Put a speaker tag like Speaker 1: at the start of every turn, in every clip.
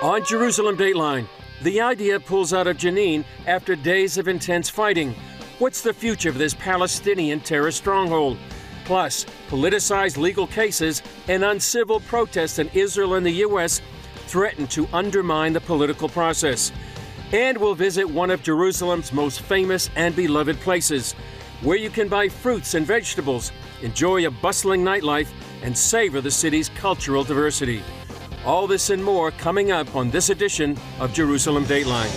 Speaker 1: On Jerusalem Dateline, the IDF pulls out of Jenin after days of intense fighting. What's the future of this Palestinian terrorist stronghold? Plus, politicized legal cases and uncivil protests in Israel and the U.S. threaten to undermine the political process. And we'll visit one of Jerusalem's most famous and beloved places, where you can buy fruits and vegetables, enjoy a bustling nightlife, and savor the city's cultural diversity. All this and more coming up on this edition of Jerusalem Dateline.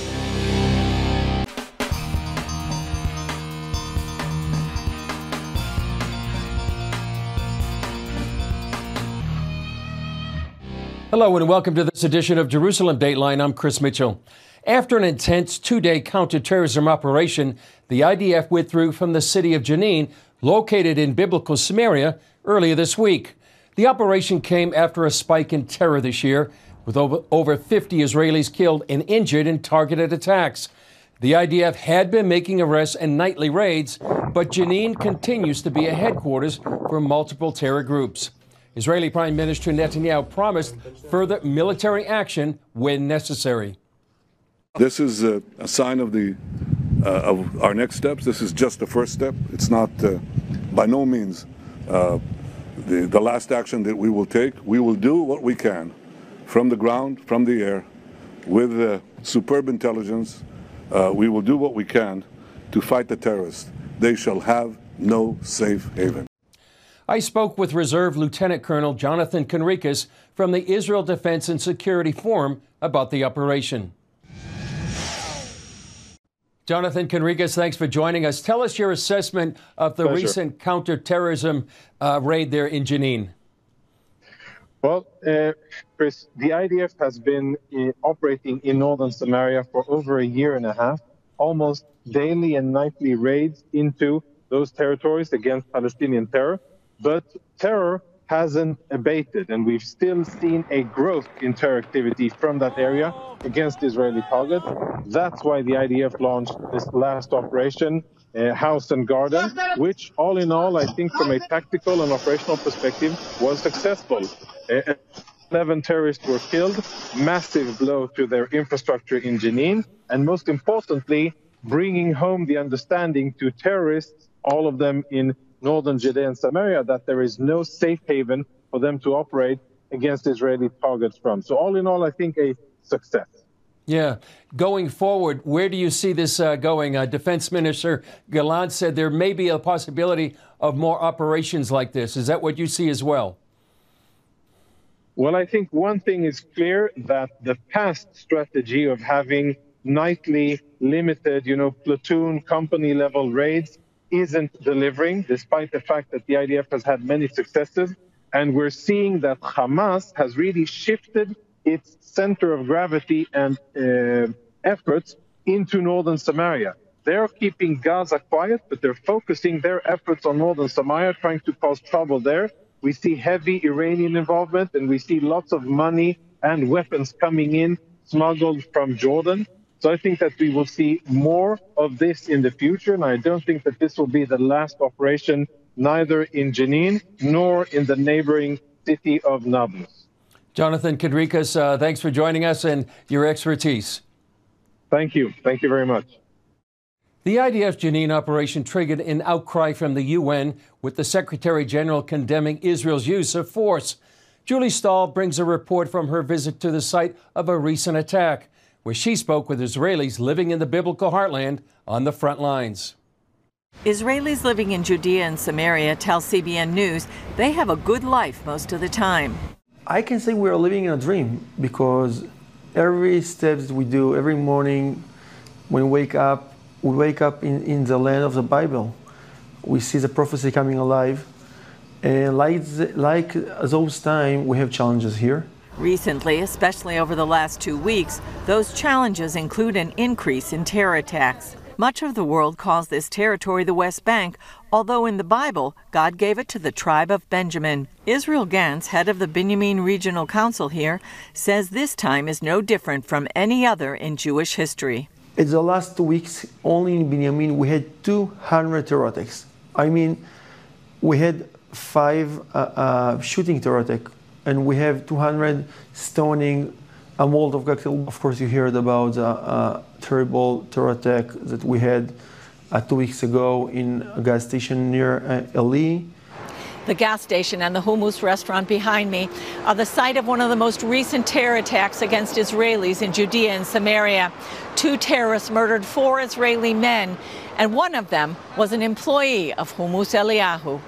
Speaker 1: Hello and welcome to this edition of Jerusalem Dateline. I'm Chris Mitchell. After an intense two-day counterterrorism operation, the IDF withdrew from the city of Jenin, located in biblical Samaria, earlier this week. The operation came after a spike in terror this year, with over 50 Israelis killed and injured in targeted attacks. The IDF had been making arrests and nightly raids, but Jenin continues to be a headquarters for multiple terror groups. Israeli Prime Minister Netanyahu promised further military action when necessary.
Speaker 2: This is a sign of our next steps. This is just the first step. It's not by no means the last action that we will take. We will do what we can from the ground, from the air, with superb intelligence. We will do what we can to fight the terrorists. They shall have no safe haven.
Speaker 1: I spoke with Reserve Lieutenant Colonel Jonathan Conricus from the Israel Defense and Security Forum about the operation. Jonathan Conricus, thanks for joining us. Tell us your assessment of the recent counterterrorism raid there in Jenin.
Speaker 3: Well, Chris, the IDF has been operating in northern Samaria for over a year and a half, almost daily and nightly raids into those territories against Palestinian terror. But terror hasn't abated, and we've still seen a growth in terror activity from that area against Israeli targets. That's why the IDF launched this last operation, House and Garden, which all in all, I think from a tactical and operational perspective, was successful. 11 terrorists were killed, massive blow to their infrastructure in Jenin, and most importantly, bringing home the understanding to terrorists, all of them in northern Judea and Samaria, that there is no safe haven for them to operate against Israeli targets from. So all in all, I think a success.
Speaker 1: Yeah. Going forward, where do you see this going? Defense Minister Gallant said there may be a possibility of more operations like this. Is that what you see as well?
Speaker 3: Well, I think one thing is clear, that the past strategy of having nightly limited, platoon company level raids isn't delivering, despite the fact that the IDF has had many successes. And we're seeing that Hamas has really shifted its center of gravity and efforts into northern Samaria. They're keeping Gaza quiet, but they're focusing their efforts on northern Samaria, trying to cause trouble there. We see heavy Iranian involvement, and we see lots of money and weapons coming in, smuggled from Jordan. So I think that we will see more of this in the future, and I don't think that this will be the last operation, neither in Jenin nor in the neighboring city of Nablus.
Speaker 1: Jonathan Conricus, thanks for joining us and your expertise.
Speaker 3: Thank you. Thank you very much.
Speaker 1: The IDF Jenin operation triggered an outcry from the UN, with the Secretary General condemning Israel's use of force. Julie Stahl brings a report from her visit to the site of a recent attack, where she spoke with Israelis living in the biblical heartland on the front lines.
Speaker 4: Israelis living in Judea and Samaria tell CBN News they have a good life most of the time.
Speaker 5: I can say we are living in a dream, because every step we do, every morning when we wake up in the land of the Bible. We see the prophecy coming alive. And like those times, we have challenges here.
Speaker 4: Recently, especially over the last 2 weeks, those challenges include an increase in terror attacks. Much of the world calls this territory the West Bank, although in the Bible, God gave it to the tribe of Benjamin. Israel Gantz, head of the Binyamin Regional Council here, says this time is no different from any other in Jewish history.
Speaker 5: In the last 2 weeks, only in Binyamin, we had 200 terror attacks. I mean, we had 5 shooting terror attacks, and we have 200 stoning I'm Walt of Gakil. Of course, you heard about a terrible terror attack that we had 2 weeks ago in a gas station near Eli.
Speaker 4: The gas station and the hummus restaurant behind me are the site of one of the most recent terror attacks against Israelis in Judea and Samaria. 2 terrorists murdered 4 Israeli men, and one of them was an employee of Hummus Eliyahu.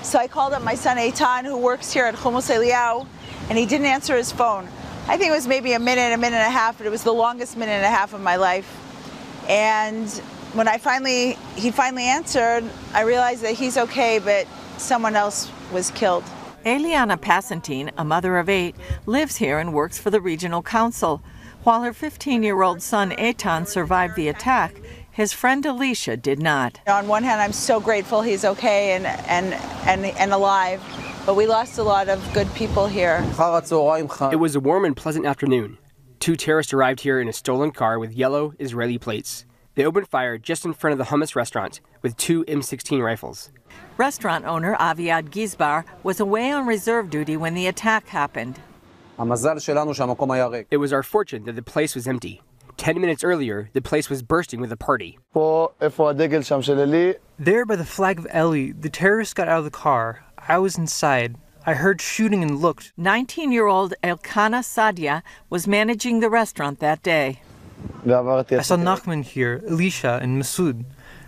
Speaker 6: So I called up my son Eitan, who works here at Hummus Eliyahu, and he didn't answer his phone. I think it was maybe a minute and a half, but it was the longest minute and a half of my life. And when he finally answered, I realized that he's okay, but someone else was killed.
Speaker 4: Eliana Passantine, a mother of 8, lives here and works for the regional council. While her 15-year-old son Eitan survived the attack, his friend Alicia did not.
Speaker 6: On one hand, I'm so grateful he's okay and alive, but we lost a lot of good people here.
Speaker 7: It was a warm and pleasant afternoon. 2 terrorists arrived here in a stolen car with yellow Israeli plates. They opened fire just in front of the hummus restaurant with 2 M16 rifles.
Speaker 4: Restaurant owner Aviad Gizbar was away on reserve duty when the attack happened.
Speaker 7: It was our fortune that the place was empty. 10 minutes earlier, the place was bursting with a party.
Speaker 8: There by the flag of Eli, the terrorists got out of the car. I was inside. I heard shooting and looked.
Speaker 4: 19-year-old Elkana Sadia was managing the restaurant that day.
Speaker 8: I saw Nachman here, Elisha, and Masood.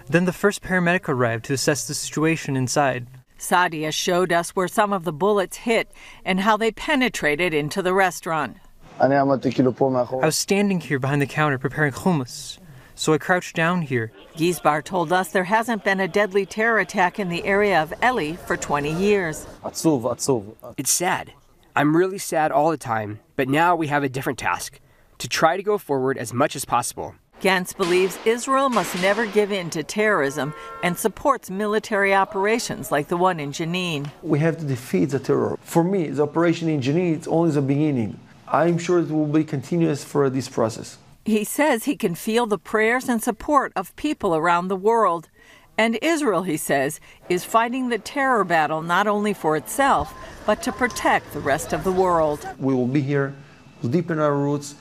Speaker 8: Then the first paramedic arrived to assess the situation inside.
Speaker 4: Sadia showed us where some of the bullets hit and how they penetrated into the restaurant.
Speaker 8: I was standing here behind the counter preparing hummus, so I crouched down here.
Speaker 4: Gizbar told us there hasn't been a deadly terror attack in the area of Eli for 20 years.
Speaker 7: It's sad. I'm really sad all the time, but now we have a different task, to try to go forward as much as possible.
Speaker 4: Gantz believes Israel must never give in to terrorism and supports military operations like the one in Jenin.
Speaker 5: We have to defeat the terror. For me, the operation in Jenin is only the beginning. I'm sure it will be continuous for this process.
Speaker 4: He says he can feel the prayers and support of people around the world. And Israel, he says, is fighting the terror battle not only for itself, but to protect the rest of the world.
Speaker 5: We will be here, we'll deepen our roots,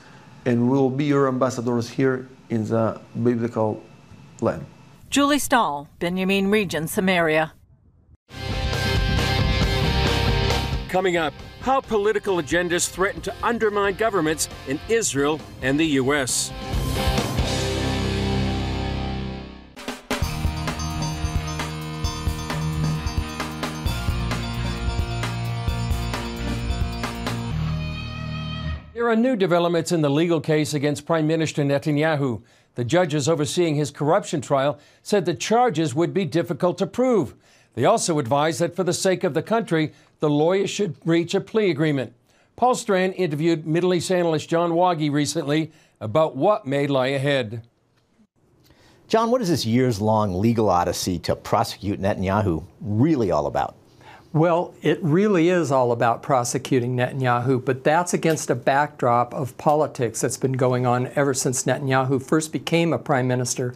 Speaker 5: and we will be your ambassadors here in the biblical land.
Speaker 4: Julie Stahl, Benjamin Region, Samaria.
Speaker 1: Coming up, how political agendas threaten to undermine governments in Israel and the U.S. There are new developments in the legal case against Prime Minister Netanyahu. The judges overseeing his corruption trial said the charges would be difficult to prove. They also advised that for the sake of the country, the lawyers should reach a plea agreement. Paul Strand interviewed Middle East analyst John Wagi recently about what may lie ahead.
Speaker 9: John, what is this years-long legal odyssey to prosecute Netanyahu really all about?
Speaker 10: Well, it really is all about prosecuting Netanyahu, but that's against a backdrop of politics that's been going on ever since Netanyahu first became a prime minister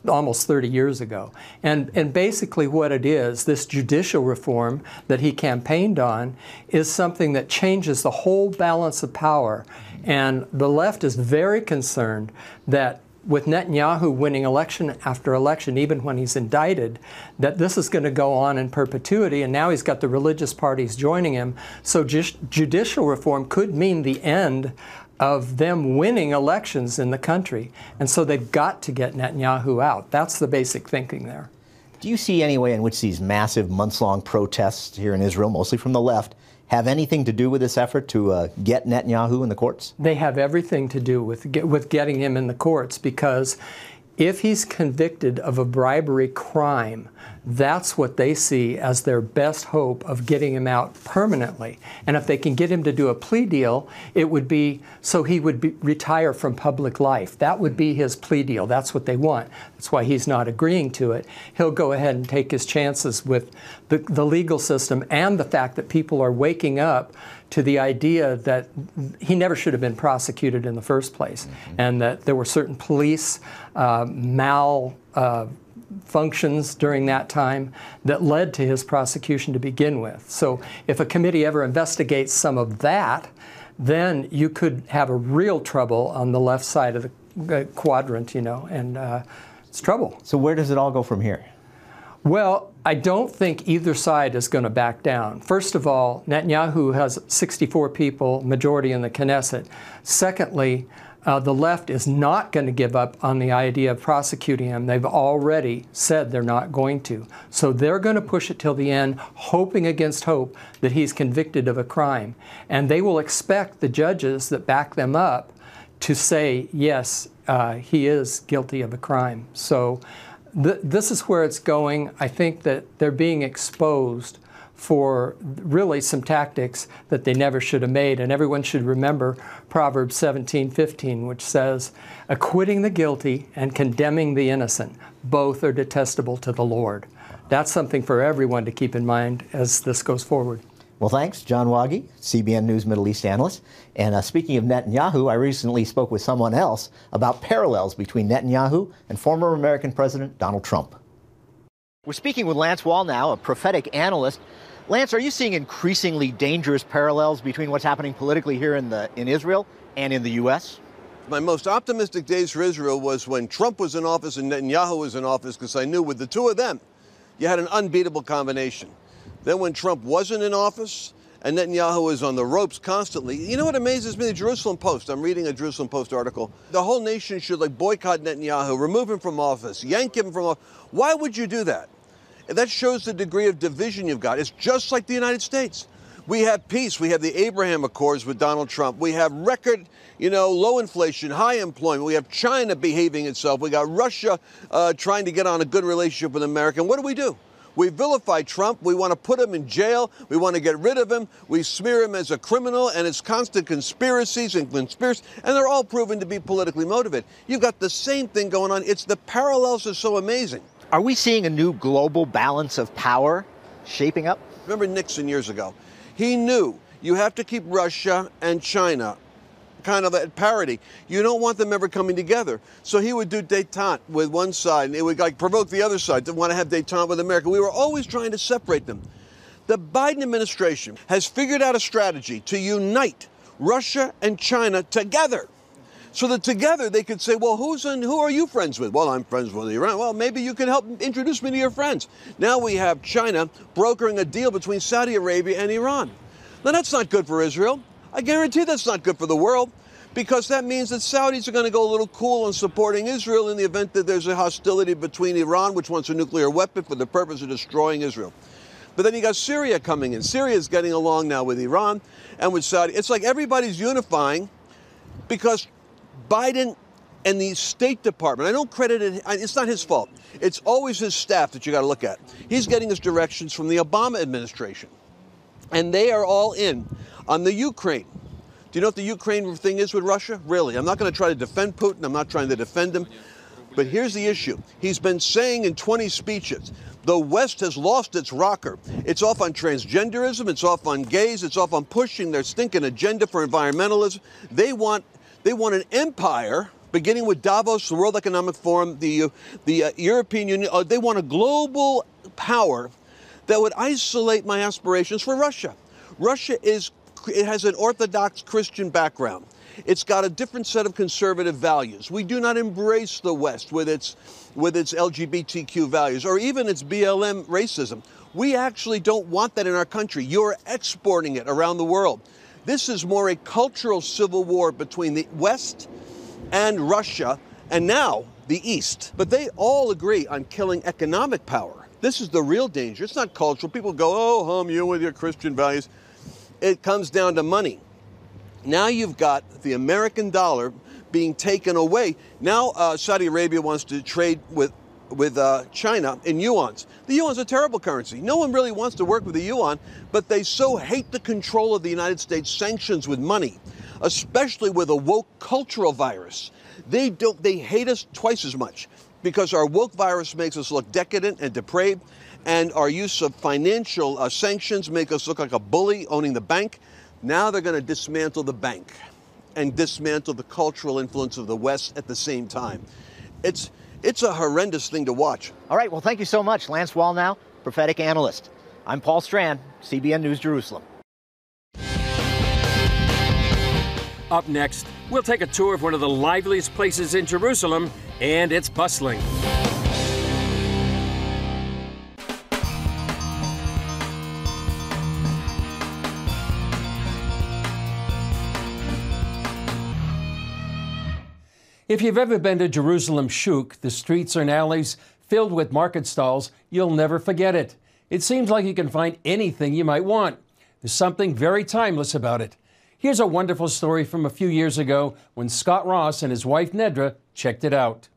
Speaker 10: almost 30 years ago. And basically what it is, this judicial reform that he campaigned on, is something that changes the whole balance of power. And the left is very concerned that with Netanyahu winning election after election, even when he's indicted, that this is going to go on in perpetuity, and now he's got the religious parties joining him. So judicial reform could mean the end of them winning elections in the country. And so they've got to get Netanyahu out. That's the basic thinking there.
Speaker 9: Do you see any way in which these massive months-long protests here in Israel, mostly from the left, have anything to do with this effort to get Netanyahu in the courts?
Speaker 10: They have everything to do with getting him in the courts, because if he's convicted of a bribery crime, that's what they see as their best hope of getting him out permanently. And if they can get him to do a plea deal, it would be so he would retire from public life. That would be his plea deal. That's what they want. That's why he's not agreeing to it. He'll go ahead and take his chances with the legal system and the fact that people are waking up to the idea that he never should have been prosecuted in the first place, and that there were certain police malfunctions during that time that led to his prosecution to begin with. So if a committee ever investigates some of that, then you could have a real trouble on the left side of the quadrant, you know, and it's trouble.
Speaker 9: So where does it all go from here?
Speaker 10: Well, I don't think either side is going to back down. First of all, Netanyahu has 64 people, majority in the Knesset. Secondly, the left is not going to give up on the idea of prosecuting him. They've already said they're not going to. So they're going to push it till the end, hoping against hope that he's convicted of a crime. And they will expect the judges that back them up to say, yes, he is guilty of a crime. So this is where it's going. I think that they're being exposed for really some tactics that they never should have made. And everyone should remember Proverbs 17:15, which says, acquitting the guilty and condemning the innocent, both are detestable to the Lord. That's something for everyone to keep in mind as this goes forward.
Speaker 9: Well, thanks, John Waggy, CBN News Middle East analyst. And speaking of Netanyahu, I recently spoke with someone else about parallels between Netanyahu and former American President Donald Trump. We're speaking with Lance Wall now, a prophetic analyst. Lance, are you seeing increasingly dangerous parallels between what's happening politically here in Israel and in the U.S.?
Speaker 11: My most optimistic days for Israel was when Trump was in office and Netanyahu was in office, because I knew with the two of them, you had an unbeatable combination. Then when Trump wasn't in office and Netanyahu was on the ropes constantly, you know what amazes me? The Jerusalem Post, I'm reading a Jerusalem Post article. The whole nation should boycott Netanyahu, remove him from office, yank him from office. Why would you do that? That shows the degree of division you've got. It's just like the United States. We have peace. We have the Abraham Accords with Donald Trump. We have record, low inflation, high employment. We have China behaving itself. We got Russia trying to get on a good relationship with America. And what do? We vilify Trump. We want to put him in jail. We want to get rid of him. We smear him as a criminal, and it's constant conspiracies, and they're all proven to be politically motivated. You've got the same thing going on. It's the parallels are so amazing.
Speaker 9: Are we seeing a new global balance of power shaping up?
Speaker 11: Remember Nixon years ago? He knew you have to keep Russia and China kind of at parity. You don't want them ever coming together. So he would do détente with one side, and it would provoke the other side to want to have détente with America. We were always trying to separate them. The Biden administration has figured out a strategy to unite Russia and China together, so that together they could say, well, who are you friends with? Well, I'm friends with Iran. Well, maybe you can help introduce me to your friends. Now we have China brokering a deal between Saudi Arabia and Iran. Now, that's not good for Israel. I guarantee that's not good for the world, because that means that Saudis are going to go a little cool in supporting Israel in the event that there's a hostility between Iran, which wants a nuclear weapon for the purpose of destroying Israel. But then you got Syria coming in. Syria is getting along now with Iran and with Saudi. It's like everybody's unifying because Biden and the State Department, I don't credit it, it's not his fault. It's always his staff that you got to look at. He's getting his directions from the Obama administration. And they are all in on the Ukraine. Do you know what the Ukraine thing is with Russia? Really, I'm not going to try to defend Putin. I'm not trying to defend him. But here's the issue. He's been saying in 20 speeches, the West has lost its rocker. It's off on transgenderism. It's off on gays. It's off on pushing their stinking agenda for environmentalism. They want an empire, beginning with Davos, the World Economic Forum, the European Union. They want a global power that would isolate my aspirations for Russia. Russia has an Orthodox Christian background. It's got a different set of conservative values. We do not embrace the West with its LGBTQ values or even its BLM racism. We actually don't want that in our country. You're exporting it around the world. This is more a cultural civil war between the West and Russia, and now the East. But they all agree on killing economic power. This is the real danger. It's not cultural. People go, oh, you with your Christian values. It comes down to money. Now you've got the American dollar being taken away. Now Saudi Arabia wants to trade with China in yuans. The yuan's a terrible currency. No one really wants to work with the yuan, but they so hate the control of the United States sanctions with money, especially with a woke cultural virus. They hate us twice as much because our woke virus makes us look decadent and depraved, and our use of financial sanctions make us look like a bully owning the bank. Now they're going to dismantle the bank and dismantle the cultural influence of the West at the same time. It's a horrendous thing to watch.
Speaker 9: All right, well, thank you so much. Lance Wallnow, prophetic analyst. I'm Paul Strand, CBN News, Jerusalem.
Speaker 1: Up next, we'll take a tour of one of the liveliest places in Jerusalem, and it's bustling. If you've ever been to Jerusalem Shuk, the streets and alleys filled with market stalls, you'll never forget it. It seems like you can find anything you might want. There's something very timeless about it. Here's a wonderful story from a few years ago when Scott Ross and his wife Nedra checked it out.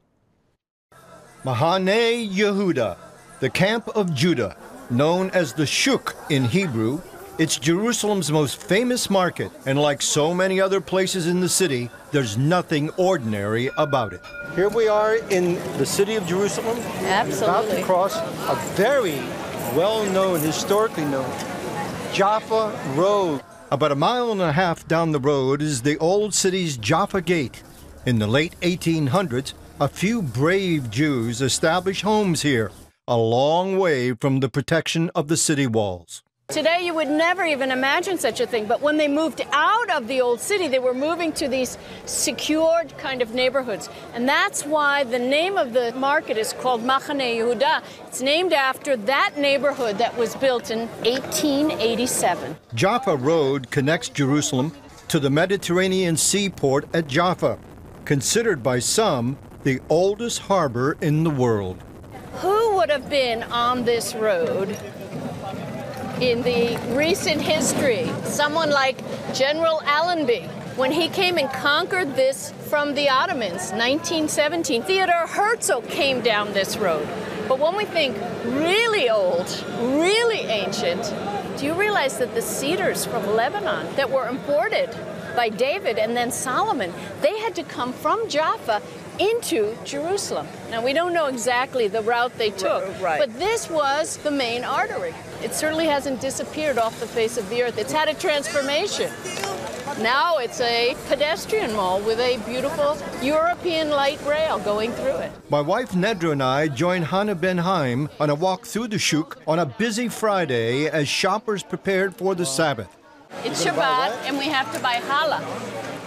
Speaker 12: Mahane Yehuda, the camp of Judah, known as the Shuk in Hebrew. It's Jerusalem's most famous market, and like so many other places in the city, there's nothing ordinary about it. Here we are in the city of Jerusalem.
Speaker 13: Absolutely.
Speaker 12: About to cross a very well-known, historically known, Jaffa Road. About a mile and a half down the road is the old city's Jaffa Gate. In the late 1800s, a few brave Jews established homes here, a long way from the protection of the city walls.
Speaker 13: Today you would never even imagine such a thing, but when they moved out of the old city, they were moving to these secured kind of neighborhoods. And that's why the name of the market is called Machane Yehuda. It's named after that neighborhood that was built in 1887.
Speaker 12: Jaffa Road connects Jerusalem to the Mediterranean seaport at Jaffa, considered by some the oldest harbor in the world.
Speaker 13: Who would have been on this road in the recent history? Someone like General Allenby, when he came and conquered this from the Ottomans, 1917. Theodore Herzl came down this road. But when we think really old, really ancient, do you realize that the cedars from Lebanon that were imported by David and then Solomon, they had to come from Jaffa into Jerusalem. Now, we don't know exactly the route they took, but this was the main artery. It certainly hasn't disappeared off the face of the earth. It's had a transformation. Now it's a pedestrian mall with a beautiful European light rail going through it.
Speaker 12: My wife Nedra and I joined Hannah Ben Haim on a walk through the Shuk on a busy Friday as shoppers prepared for the Sabbath.
Speaker 13: It's Shabbat, and we have to buy challah.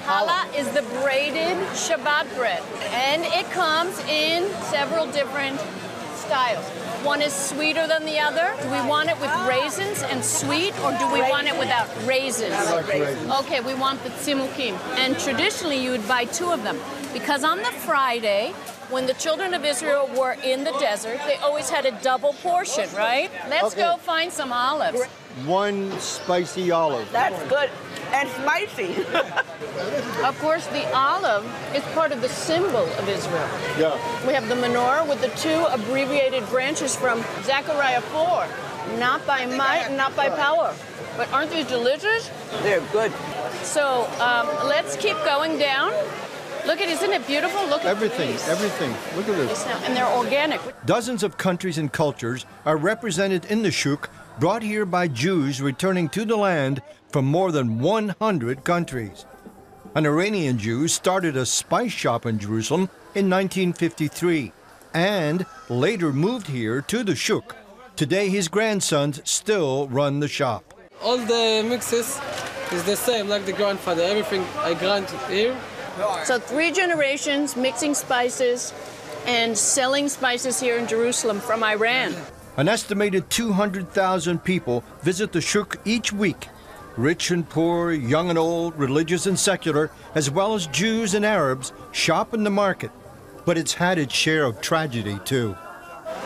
Speaker 13: Challah is the braided Shabbat bread, and it comes in several different styles. One is sweeter than the other. Do we want it with raisins and sweet, or do we want it without raisins? Okay, we want the tsimukim. And traditionally, you would buy two of them, because on the Friday, when the children of Israel were in the desert, they always had a double portion, right? Let's go find some olives.
Speaker 12: One spicy olive.
Speaker 14: That's good and spicy.
Speaker 13: Of course, the olive is part of the symbol of Israel.
Speaker 12: Yeah.
Speaker 13: We have the menorah with the two abbreviated branches from Zechariah 4. Not by might, not by power. But aren't these delicious?
Speaker 14: They're good.
Speaker 13: So let's keep going down. Look at, isn't it beautiful? Look at
Speaker 12: everything. Look at this.
Speaker 13: And they're organic.
Speaker 12: Dozens of countries and cultures are represented in the Shuk, brought here by Jews returning to the land from more than 100 countries. An Iranian Jew started a spice shop in Jerusalem in 1953 and later moved here to the Shuk. Today his grandsons still run the shop.
Speaker 15: All the mixes is the same like the grandfather. Everything I grant here.
Speaker 13: So 3 generations mixing spices and selling spices here in Jerusalem from Iran.
Speaker 12: An estimated 200,000 people visit the Shuk each week. Rich and poor, young and old, religious and secular, as well as Jews and Arabs shop in the market. But it's had its share of tragedy, too.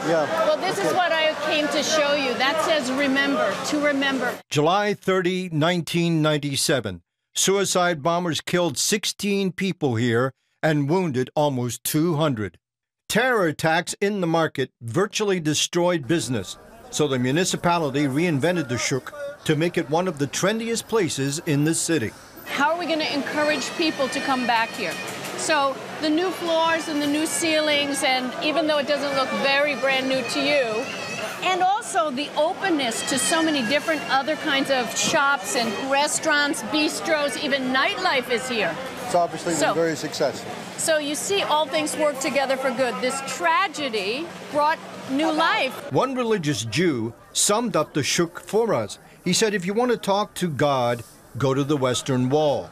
Speaker 13: Yeah. Well, this is what I came to show you. That says remember, to remember.
Speaker 12: July 30, 1997. Suicide bombers killed 16 people here and wounded almost 200. Terror attacks in the market virtually destroyed business, so the municipality reinvented the Shuk to make it one of the trendiest places in the city.
Speaker 13: How are we going to encourage people to come back here? So the new floors and the new ceilings, and even though it doesn't look very brand new to you, and also the openness to so many different other kinds of shops and restaurants, bistros, even nightlife is here.
Speaker 12: It's obviously been very successful.
Speaker 13: So you see, all things work together for good. This tragedy brought new life.
Speaker 12: One religious Jew summed up the Shuk for us. He said, if you want to talk to God, go to the Western Wall.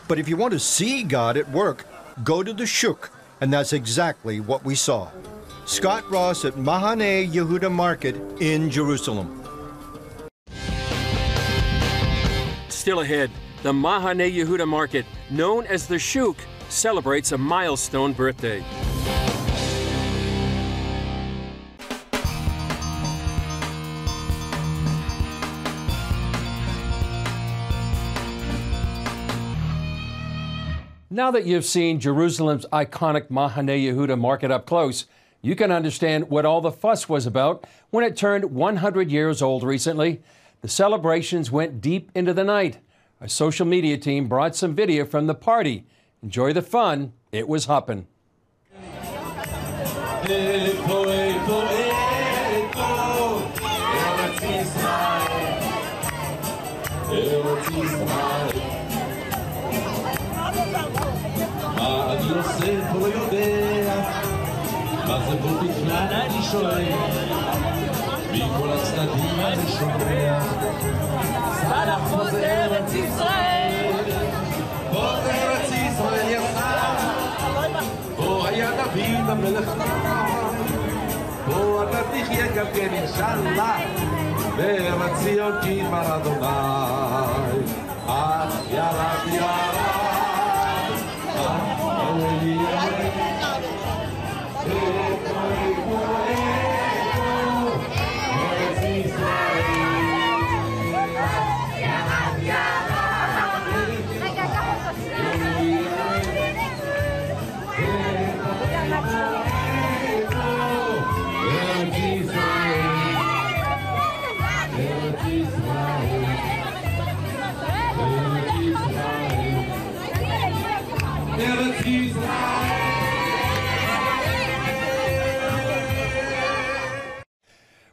Speaker 12: But if you want to see God at work, go to the Shuk, and that's exactly what we saw. Scott Ross at Mahane Yehuda Market in Jerusalem.
Speaker 1: Still ahead, the Mahane Yehuda Market, known as the Shuk, celebrates a milestone birthday. Now that you've seen Jerusalem's iconic Mahane Yehuda Market up close, you can understand what all the fuss was about when it turned 100 years old recently. The celebrations went deep into the night. Our social media team brought some video from the party. Enjoy the fun. It was hoppin'.
Speaker 16: מכל הצדדים אני שומע סלח פה זה ארץ ישראל פה זה ארץ ישראל יצא פה היה דוד המלך פה אתה תחיה גם כן אינשאללה בארץ ציון כי דבר אדוני ירד ירד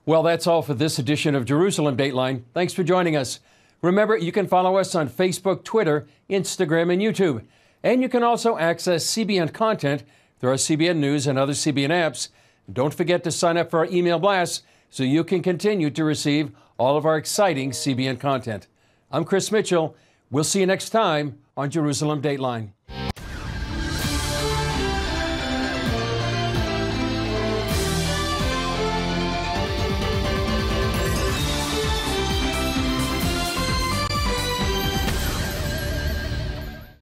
Speaker 1: Well, that's all for this edition of Jerusalem Dateline. Thanks for joining us. Remember, you can follow us on Facebook, Twitter, Instagram, and YouTube. And you can also access CBN content through our CBN News and other CBN apps. Don't forget to sign up for our email blasts so you can continue to receive all of our exciting CBN content. I'm Chris Mitchell. We'll see you next time on Jerusalem Dateline.